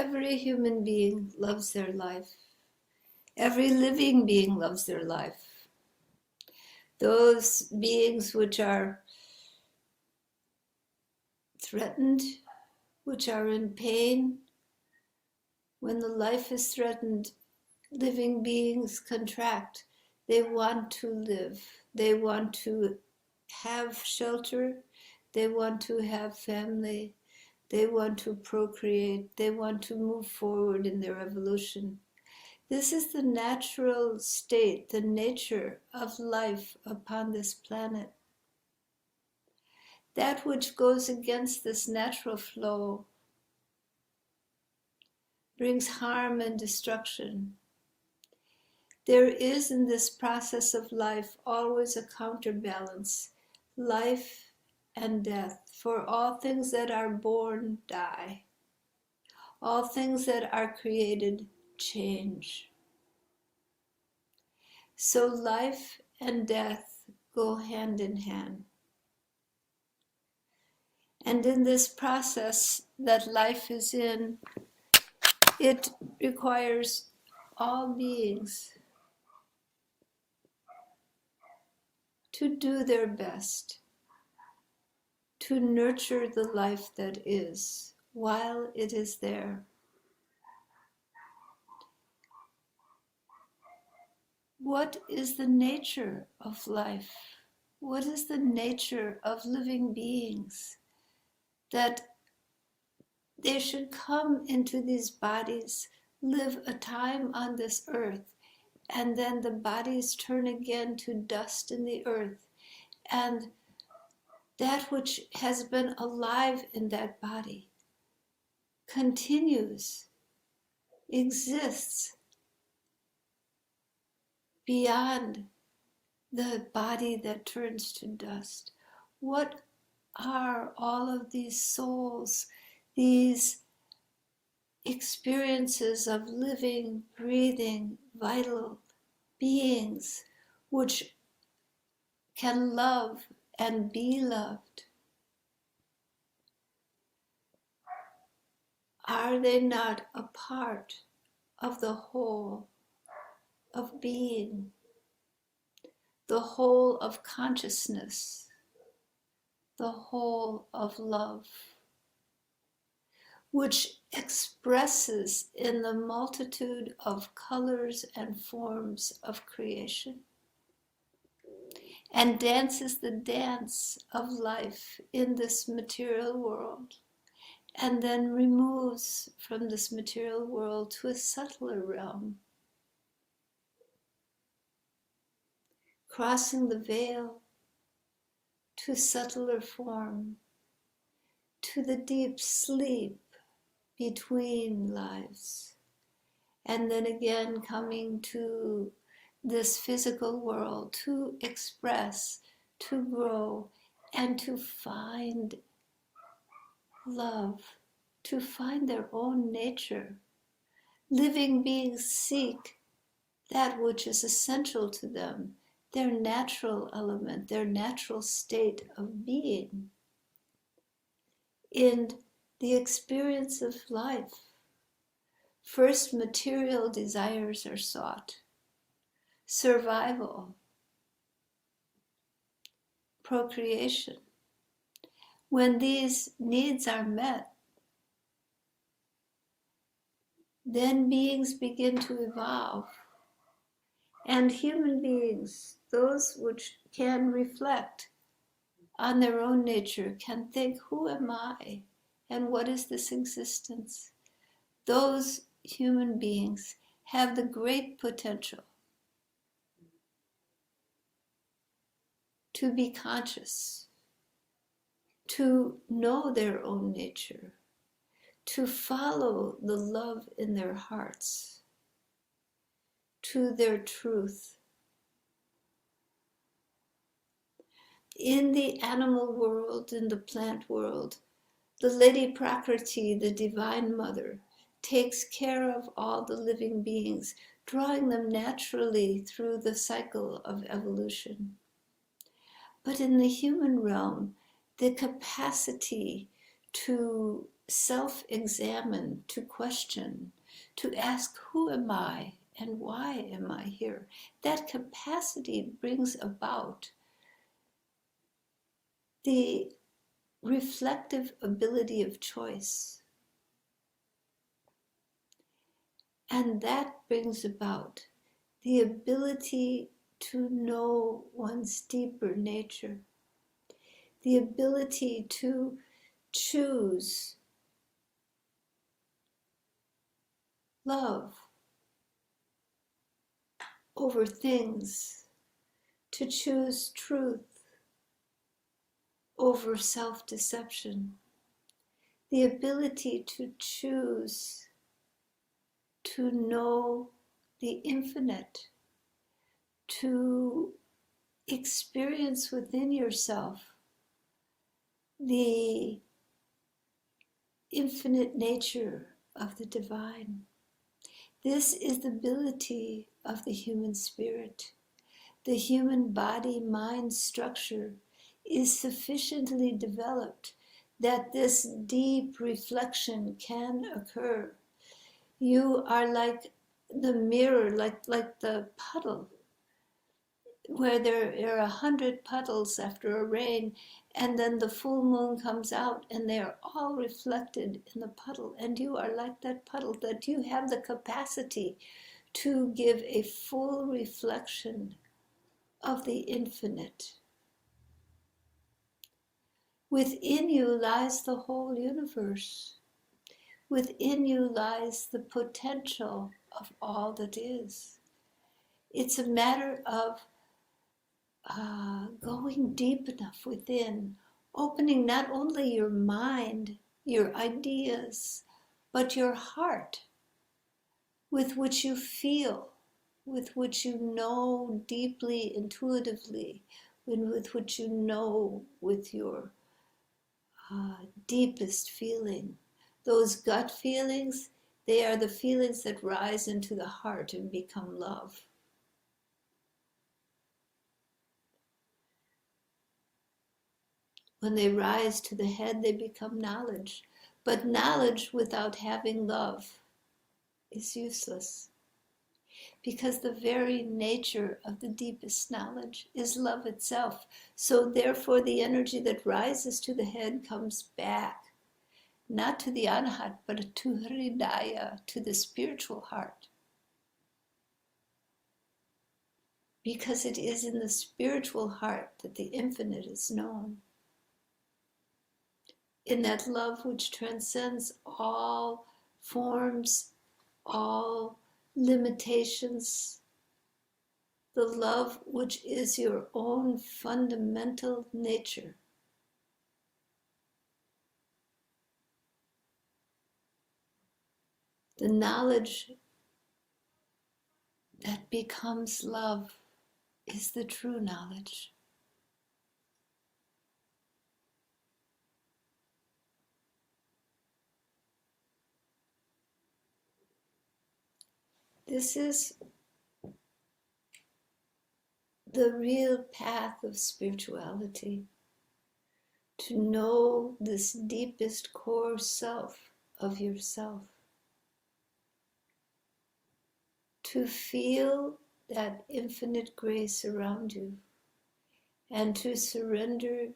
Every human being loves their life. Every living being loves their life. Those beings which are threatened, which are in pain, when the life is threatened, living beings contract. They want to live. They want to have shelter. They want to have family. They want to procreate. They want to move forward in their evolution. This is the natural state, the nature of life upon this planet. That which goes against this natural flow brings harm and destruction. There is in this process of life always a counterbalance, life and death. For all things that are born die. All things that are created change. So life and death go hand in hand. And in this process that life is in, it requires all beings to do their best, to nurture the life that is while it is there. What is the nature of life? What is the nature of living beings? That they should come into these bodies, live a time on this earth, and then the bodies turn again to dust in the earth, and that which has been alive in that body continues, exists beyond the body that turns to dust. What are all of these souls, these experiences of living, breathing, vital beings which can love and be loved? Are they not a part of the whole of being, the whole of consciousness, the whole of love, which expresses in the multitude of colors and forms of creation, and dances the dance of life in this material world, and then removes from this material world to a subtler realm, crossing the veil to subtler form, to the deep sleep between lives, and then again coming to this physical world to express, to grow, and to find love, to find their own nature. Living beings seek that which is essential to them, their natural element, their natural state of being. In the experience of life, first material desires are sought. Survival, procreation. When these needs are met, then beings begin to evolve. And human beings, those which can reflect on their own nature, can think, who am I? And what is this existence? Those human beings have the great potential to be conscious, to know their own nature, to follow the love in their hearts, to their truth. In the animal world, in the plant world, the Lady Prakriti, the Divine Mother, takes care of all the living beings, drawing them naturally through the cycle of evolution. But in the human realm, the capacity to self-examine, to question, to ask, who am I and why am I here? That capacity brings about the reflective ability of choice. And that brings about the ability to know one's deeper nature, the ability to choose love over things, to choose truth over self-deception, the ability to choose to know the infinite, to experience within yourself the infinite nature of the divine. This is the ability of the human spirit. The human body-mind structure is sufficiently developed that this deep reflection can occur. You are like the mirror, like the puddle, where there are 100 puddles after a rain, and then the full moon comes out and they are all reflected in the puddle, and you are like that puddle, that you have the capacity to give a full reflection of the infinite. Within you lies the whole universe. Within you lies the potential of all that is. It's a matter of going deep enough within, opening not only your mind, your ideas, but your heart, with which you feel, with which you know deeply, intuitively, with which you know with your deepest feeling. Those gut feelings, they are the feelings that rise into the heart and become love. When they rise to the head, they become knowledge. But knowledge without having love is useless, because the very nature of the deepest knowledge is love itself. So therefore the energy that rises to the head comes back, not to the anahat, but to hridaya, to the spiritual heart. Because it is in the spiritual heart that the infinite is known. In that love which transcends all forms, all limitations, the love which is your own fundamental nature. The knowledge that becomes love is the true knowledge. This is the real path of spirituality, to know this deepest core self of yourself, to feel that infinite grace around you, and to surrender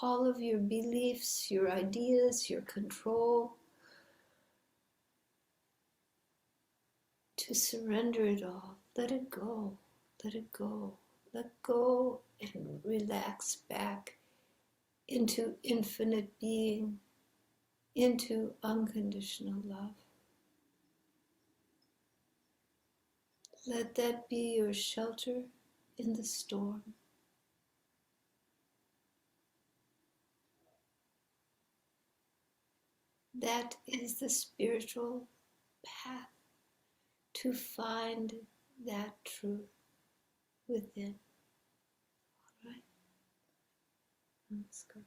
all of your beliefs, your ideas, your control, to surrender it all. Let it go, let it go, let go, and relax back into infinite being, into unconditional love. Let that be your shelter in the storm. That is the spiritual path, to find that truth within. All right? Namaskar.